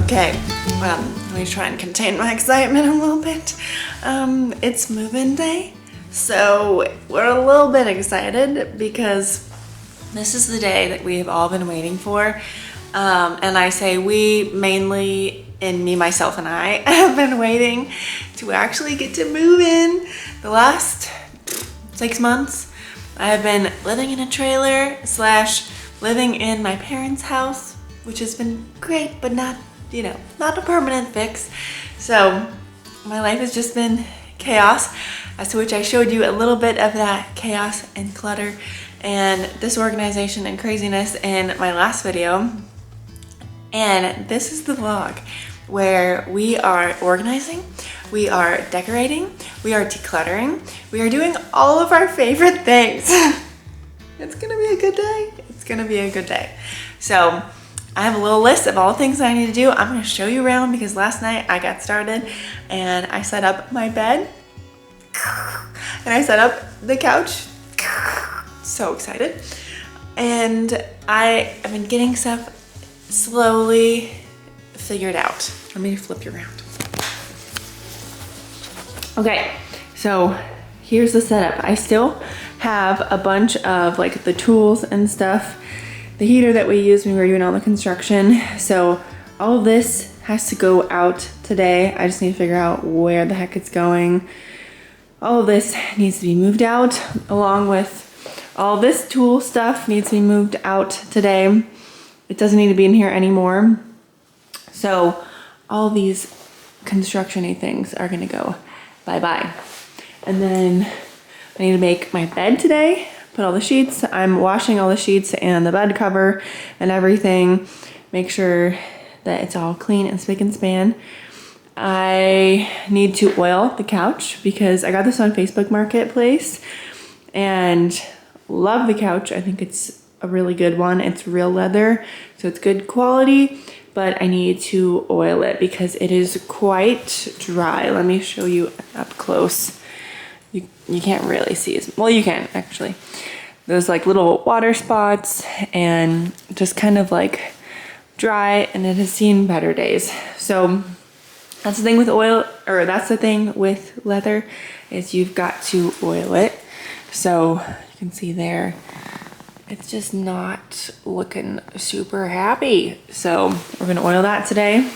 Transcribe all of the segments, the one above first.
Okay, well, let me try and contain my excitement a little bit. It's move-in day, so we're a little bit excited because this is the day that we have all been waiting for. And I say we, mainly in me, myself, and I have been waiting to actually get to move in. The last 6 months, I have been living in a trailer / living in my parents' house, which has been great, but not, not a permanent fix. So my life has just been chaos, as to which I showed you a little bit of that chaos and clutter and disorganization and craziness in my last video. And this is the vlog where we are organizing, we are decorating, we are decluttering, we are doing all of our favorite things. It's gonna be a good day. It's gonna be a good day. So I have a little list of all the things that I need to do. I'm gonna show you around because last night I got started and I set up my bed and I set up the couch. So excited. And I have been getting stuff slowly figured out. Let me flip you around. Okay, so here's the setup. I still have a bunch of like the tools and stuff, the heater that we used when we were doing all the construction. So all of this has to go out today. I just need to figure out where the heck it's going. All of this needs to be moved out, along with all this tool stuff needs to be moved out today. It doesn't need to be in here anymore. So all these construction-y things are gonna go bye-bye. And then I need to make my bed today, put all the sheets. I'm washing all the sheets and the bed cover and everything. Make sure that it's all clean and spick and span. I need to oil the couch because I got this on Facebook Marketplace and love the couch. I think it's a really good one. It's real leather, so it's good quality, but I need to oil it because it is quite dry. Let me show you up close. You can't really see as well. You can actually. There's like little water spots and just kind of like dry, and it has seen better days. So that's the thing with oil, or that's the thing with leather, is you've got to oil it. So you can see there, it's just not looking super happy. So we're gonna oil that today.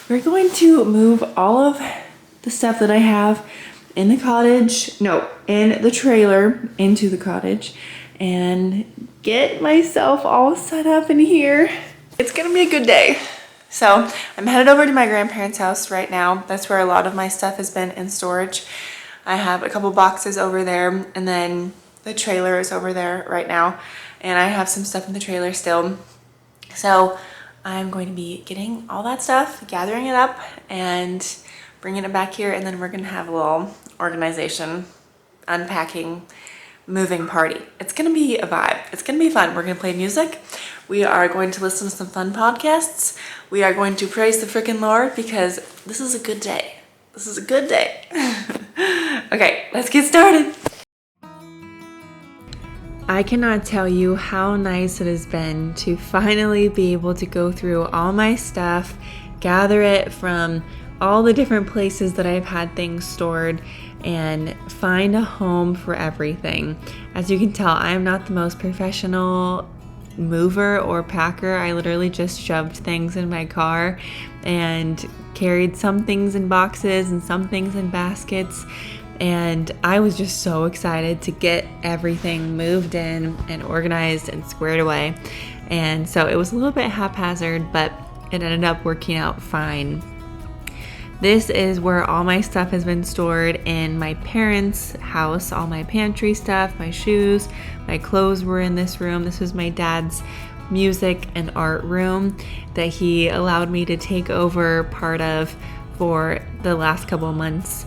We're going to move all of the stuff that I have in the cottage, in the trailer into the cottage and get myself all set up in here. It's gonna be a good day. So I'm headed over to my grandparents' house right now. That's where a lot of my stuff has been in storage. I have a couple boxes over there, and then the trailer is over there right now. And I have some stuff in the trailer still. So I'm going to be getting all that stuff, gathering it up, and bringing it back here. And then we're gonna have a little organization, unpacking, moving party. It's gonna be a vibe. It's gonna be fun. We're gonna play music. We are going to listen to some fun podcasts. We are going to praise the frickin' Lord because this is a good day. This is a good day. Okay, let's get started. I cannot tell you how nice it has been to finally be able to go through all my stuff, gather it from all the different places that I've had things stored, and find a home for everything. As you can tell, I am not the most professional mover or packer. I literally just shoved things in my car and carried some things in boxes and some things in baskets. And I was just so excited to get everything moved in and organized and squared away. And so it was a little bit haphazard, but it ended up working out fine. This is where all my stuff has been stored in my parents' house. All my pantry stuff, my shoes, my clothes were in this room. This was my dad's music and art room that he allowed me to take over part of for the last couple of months.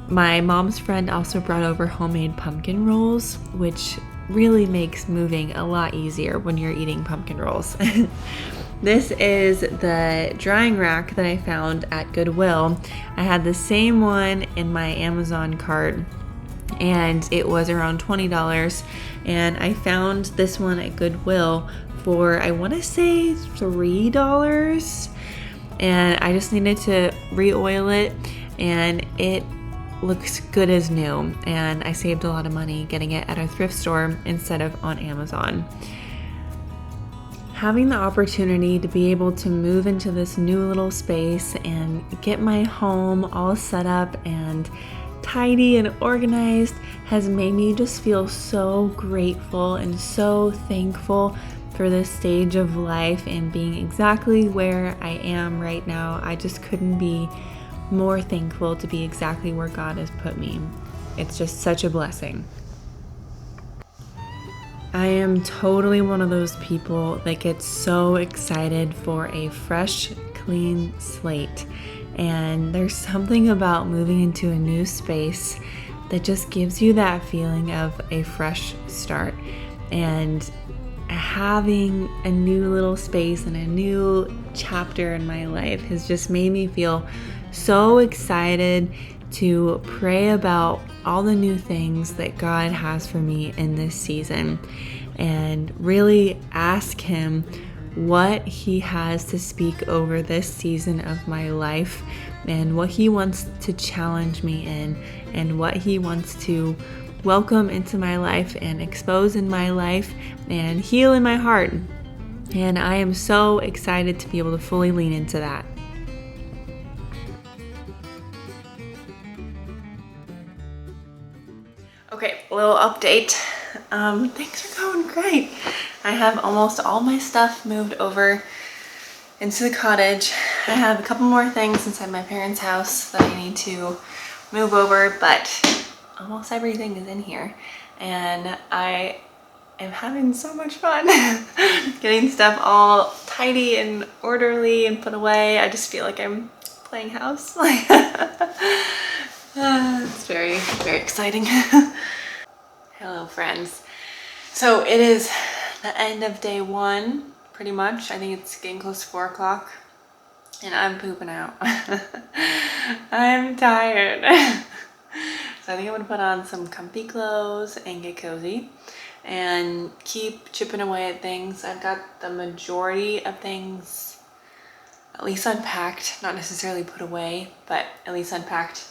My mom's friend also brought over homemade pumpkin rolls, which really makes moving a lot easier when you're eating pumpkin rolls. This is the drying rack that I found at Goodwill. I had the same one in my Amazon cart and it was around $20, and I found this one at Goodwill for, I want to say $3. and I just needed to re-oil it, and it looks good as new, and I saved a lot of money getting it at a thrift store instead of on Amazon. Having the opportunity to be able to move into this new little space and get my home all set up and tidy and organized has made me just feel so grateful and so thankful for this stage of life and being exactly where I am right now. I just couldn't be more thankful to be exactly where God has put me. It's just such a blessing. I am totally one of those people that gets so excited for a fresh, clean slate. And there's something about moving into a new space that just gives you that feeling of a fresh start. And having a new little space and a new chapter in my life has just made me feel so excited to pray about all the new things that God has for me in this season and really ask Him what He has to speak over this season of my life and what He wants to challenge me in and what He wants to welcome into my life and expose in my life and heal in my heart. And I am so excited to be able to fully lean into that. Okay, a little update. Things are going great. I have almost all my stuff moved over into the cottage. I have a couple more things inside my parents' house that I need to move over, but almost everything is in here. And I am having so much fun getting stuff all tidy and orderly and put away. I just feel like I'm playing house. It's very, very exciting. Hello, friends. So it is the end of day one, pretty much. I think it's getting close to 4 o'clock, and I'm pooping out. I'm tired. So I think I'm gonna put on some comfy clothes and get cozy and keep chipping away at things. I've got the majority of things at least unpacked, not necessarily put away, but at least unpacked.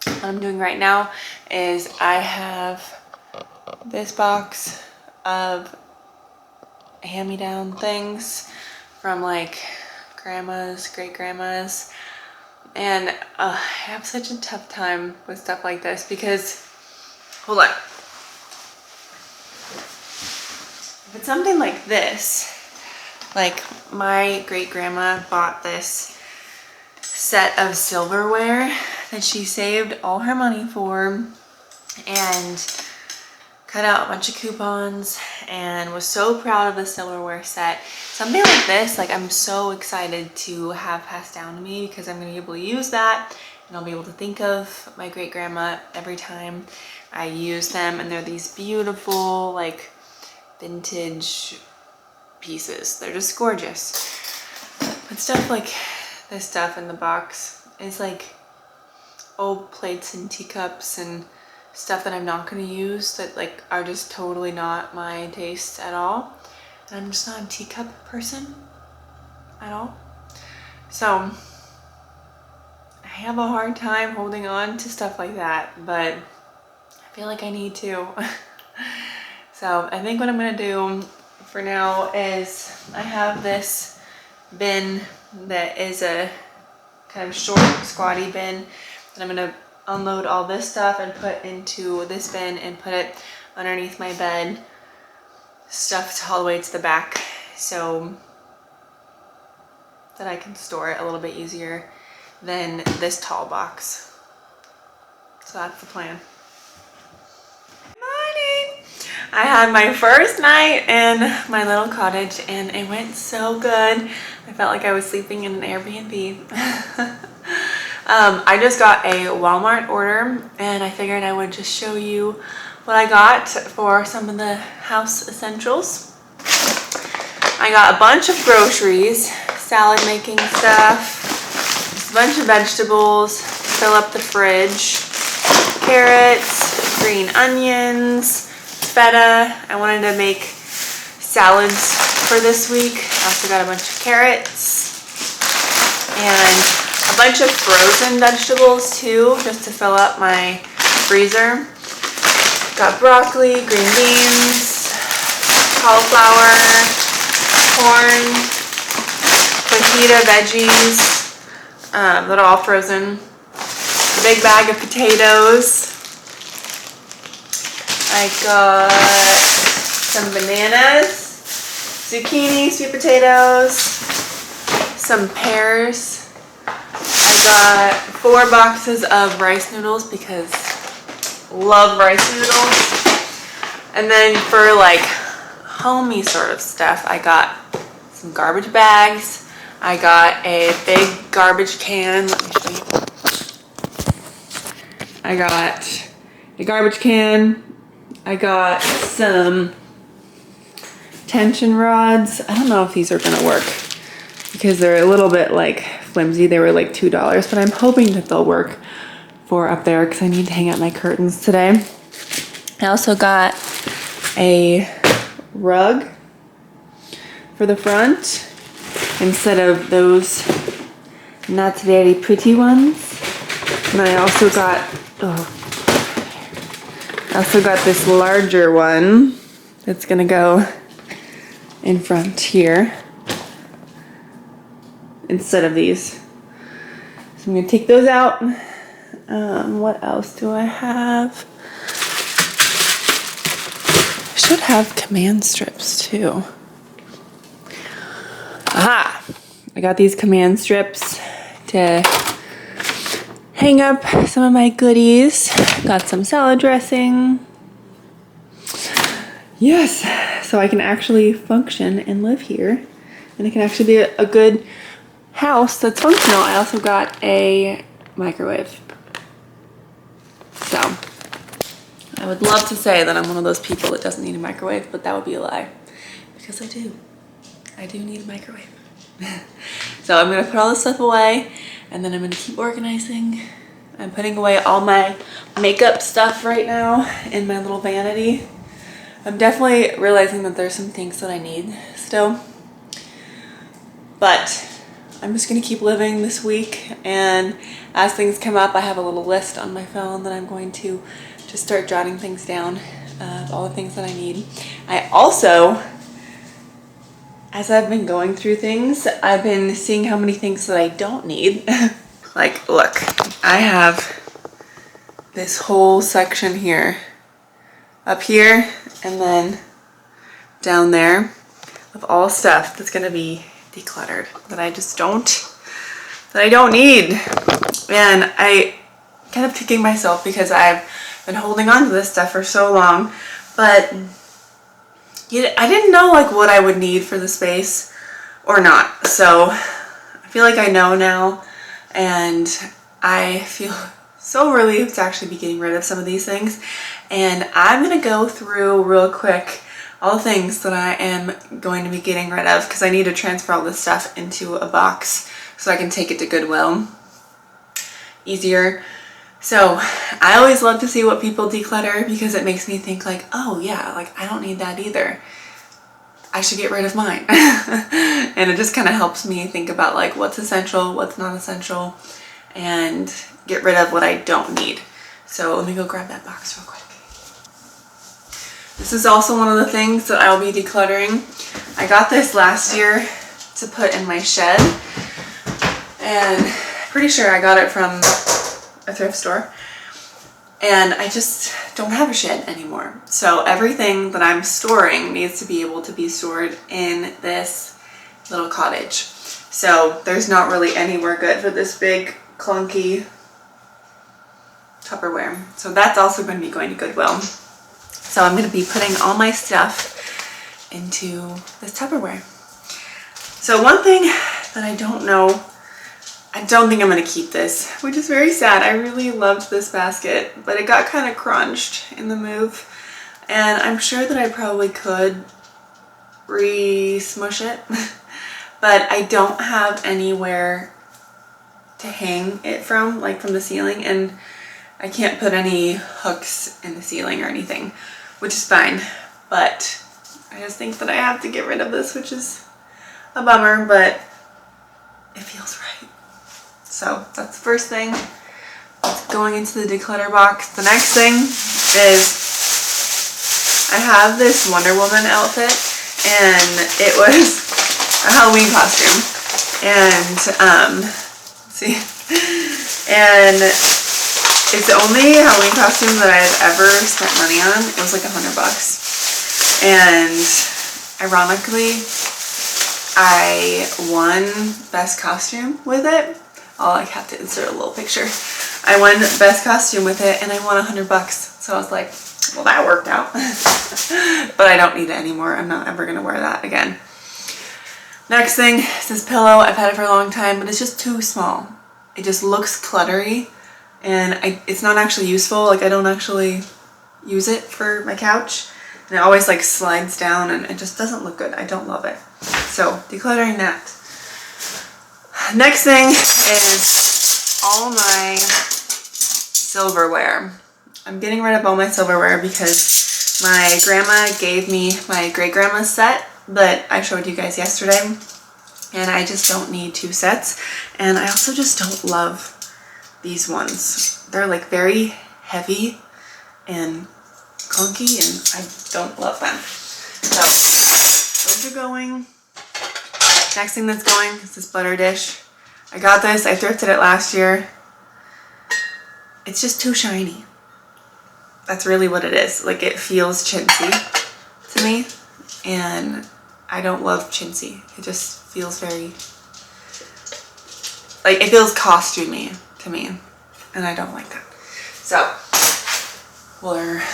What I'm doing right now is I have this box of hand-me-down things from like grandmas, great-grandmas, and I have such a tough time with stuff like this because, hold on, if it's something like this, like my great-grandma bought this set of silverware that she saved all her money for and cut out a bunch of coupons and was so proud of the silverware set. Something like this, like I'm so excited to have passed down to me because I'm gonna be able to use that and I'll be able to think of my great grandma every time I use them. And they're these beautiful like vintage pieces. They're just gorgeous. But stuff like this stuff in the box is like old plates and teacups and stuff that I'm not going to use that like are just totally not my taste at all. And I'm just not a teacup person at all. So I have a hard time holding on to stuff like that, but I feel like I need to. So I think what I'm going to do for now is I have this bin that is a kind of short, squatty bin that I'm going to unload all this stuff and put into this bin and put it underneath my bed, stuffed all the way to the back so that I can store it a little bit easier than this tall box. So that's the plan. Morning! I had my first night in my little cottage and it went so good. I felt like I was sleeping in an Airbnb. I just got a Walmart order and I figured I would just show you what I got for some of the house essentials. I got a bunch of groceries, salad making stuff, just a bunch of vegetables, fill up the fridge, carrots, green onions, feta. I wanted to make salads for this week. I also got a bunch of carrots. and a bunch of frozen vegetables too, just to fill up my freezer. Got broccoli, green beans, cauliflower, corn, fajita veggies that are all frozen. A big bag of potatoes. I got some bananas, zucchini, sweet potatoes, some pears. I got 4 boxes of rice noodles because love rice noodles. And then for like homey sort of stuff, I got some garbage bags. I got a big garbage can. Let me show you. I got a garbage can. I got some tension rods. I don't know if these are gonna work because they're a little bit like flimsy. They were like $2, but I'm hoping that they'll work for up there because I need to hang out my curtains today. I also got a rug for the front instead of those not very pretty ones. And I also got, this larger one that's gonna go in front here instead of these. So I'm gonna take those out. What else do I have? I should have command strips too. Aha! I got these command strips to hang up some of my goodies. Got some salad dressing. Yes, so I can actually function and live here. And it can actually be a good house that's functional. I also got a microwave. So, I would love to say that I'm one of those people that doesn't need a microwave, but that would be a lie. Because I do. I do need a microwave. So I'm gonna put all this stuff away and then I'm gonna keep organizing. I'm putting away all my makeup stuff right now in my little vanity. I'm definitely realizing that there's some things that I need still. But I'm just gonna keep living this week, and as things come up, I have a little list on my phone that I'm going to just start jotting things down of all the things that I need. I also, as I've been going through things, I've been seeing how many things that I don't need. Like, look, I have this whole section here, up here, and then down there of all stuff that's gonna be decluttered that I just don't, that I don't need. And I kind of kicking myself because I've been holding on to this stuff for so long, but I didn't know like what I would need for the space or not. So I feel like I know now, and I feel so relieved to actually be getting rid of some of these things. And I'm gonna go through real quick all the things that I am going to be getting rid of because I need to transfer all this stuff into a box so I can take it to Goodwill easier. So I always love to see what people declutter because it makes me think like, oh yeah, like I don't need that either. I should get rid of mine. And it just kind of helps me think about like what's essential, what's not essential, and get rid of what I don't need. So let me go grab that box real quick. This is also one of the things that I'll be decluttering. I got this last year to put in my shed, and pretty sure I got it from a thrift store, and I just don't have a shed anymore. So everything that I'm storing needs to be able to be stored in this little cottage. So there's not really anywhere good for this big clunky Tupperware. So that's also going to be going to Goodwill. So I'm going to be putting all my stuff into this Tupperware. So one thing that I don't know, I don't think I'm going to keep this, which is very sad. I really loved this basket, but it got kind of crunched in the move. And I'm sure that I probably could re-smush it, but I don't have anywhere to hang it from, like from the ceiling, and I can't put any hooks in the ceiling or anything, which is fine. But I just think that I have to get rid of this, which is a bummer, but it feels right. So that's the first thing. It's going into the declutter box. The next thing is I have this Wonder Woman outfit, and it was a Halloween costume. And let's see, and it's the only Halloween costume that I've ever spent money on. It was like $100. And ironically, I won best costume with it. I'll like have to insert a little picture. I won best costume with it and I won $100. So I was like, well, that worked out. But I don't need it anymore. I'm not ever gonna wear that again. Next thing is this pillow. I've had it for a long time, but it's just too small. It just looks cluttery and it's not actually useful. Like I don't actually use it for my couch. And it always like slides down and it just doesn't look good. I don't love it. So decluttering that. Next thing is all my silverware. I'm getting rid of all my silverware because my grandma gave me my great grandma's set that I showed you guys yesterday. And I just don't need 2 sets. And I also just don't love these ones. They're like very heavy and clunky and I don't love them. So those are going. Next thing that's going is this butter dish. I got this, I thrifted it last year. It's just too shiny. That's really what it is. Like it feels chintzy to me and I don't love chintzy. It just feels very, like it feels costumey to me and I don't like that. So we're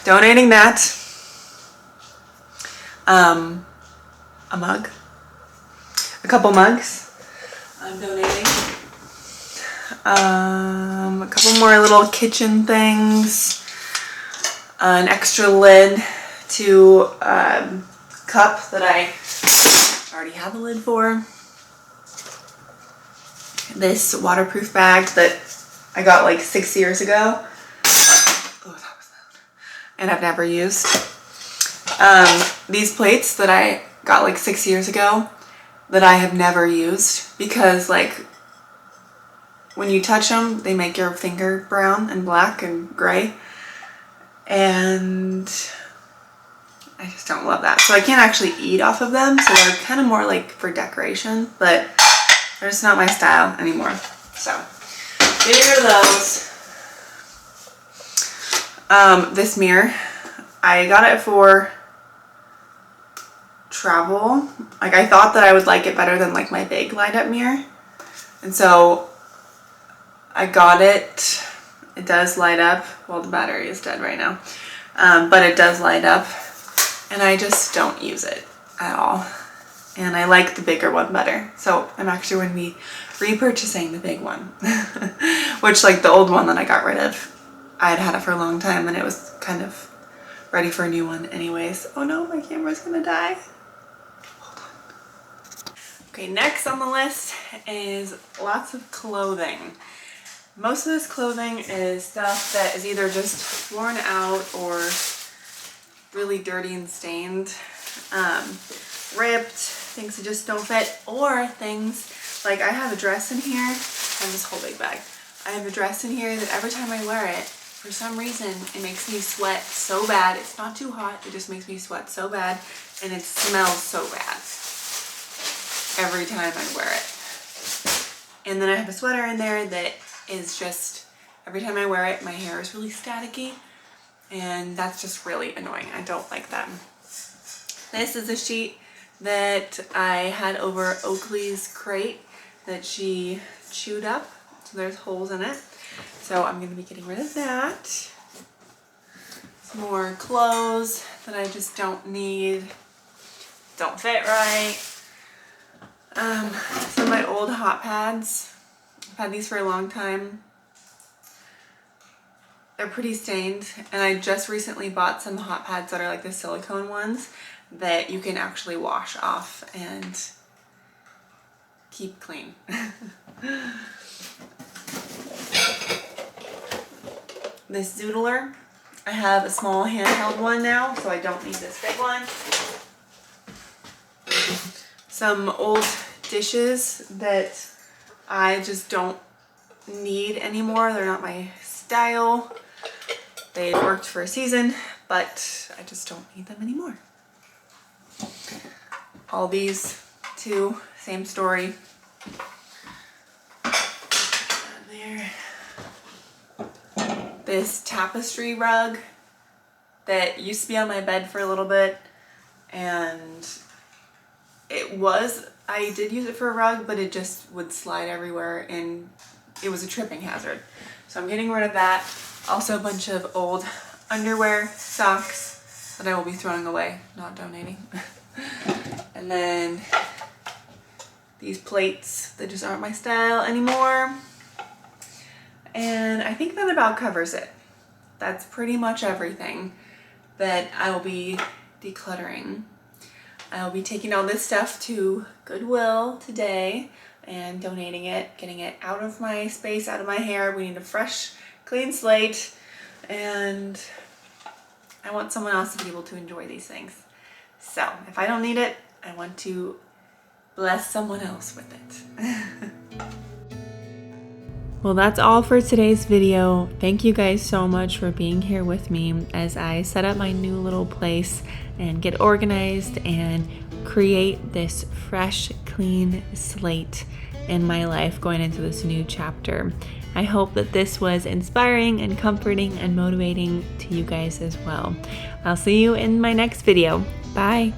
donating that. A mug. A couple mugs. I'm donating. A couple more little kitchen things. An extra lid to a cup that I already have a lid for. This waterproof bag that I got like 6 years ago. Oh, that was loud. And I've never used. These plates that I got like 6 years ago that I have never used because like when you touch them they make your finger brown and black and gray and I just don't love that. So I can't actually eat off of them, so they're kind of more like for decoration, but they're just not my style anymore. So getting rid of those. This mirror, I got it for travel. Like I thought that I would like it better than like my big light up mirror. And so I got it. It does light up. Well, the battery is dead right now. But it does light up and I just don't use it at all. And I like the bigger one better. So I'm actually going to be repurchasing the big one, which like the old one that I got rid of, I had had it for a long time and it was kind of ready for a new one anyways. Oh no, my camera's gonna die. Hold on. Okay, next on the list is lots of clothing. Most of this clothing is stuff that is either just worn out or really dirty and stained, ripped, things that just don't fit, or things like I have a dress in here. I have this whole big bag. I have a dress in here that every time I wear it, for some reason, it makes me sweat so bad. It's not too hot, it just makes me sweat so bad, and it smells so bad every time I wear it. And then I have a sweater in there that is just, every time I wear it, my hair is really staticky, and that's just really annoying. I don't like that. This is a sheet that I had over Oakley's crate that she chewed up, so there's holes in it. So I'm going to be getting rid of that. Some more clothes that I just don't need, don't fit right. Some of my old hot pads. I've had these for a long time. They're pretty stained, and I just recently bought some hot pads that are like the silicone ones that you can actually wash off and keep clean. This zoodler, I have a small handheld one now, so I don't need this big one. Some old dishes that I just don't need anymore. They're not my style. They worked for a season, but I just don't need them anymore. All these too, same story. And there. This tapestry rug that used to be on my bed for a little bit, and I did use it for a rug, but it just would slide everywhere and it was a tripping hazard. So I'm getting rid of that. Also a bunch of old underwear, socks that I will be throwing away, not donating. And then these plates that just aren't my style anymore. And I think that about covers it. That's pretty much everything that I will be decluttering. I'll be taking all this stuff to Goodwill today and donating it, getting it out of my space, out of my hair. We need a fresh, clean slate, and I want someone else to be able to enjoy these things. So if I don't need it, I want to bless someone else with it. Well, that's all for today's video. Thank you guys so much for being here with me as I set up my new little place and get organized and create this fresh, clean slate in my life going into this new chapter. I hope that this was inspiring and comforting and motivating to you guys as well. I'll see you in my next video. Bye.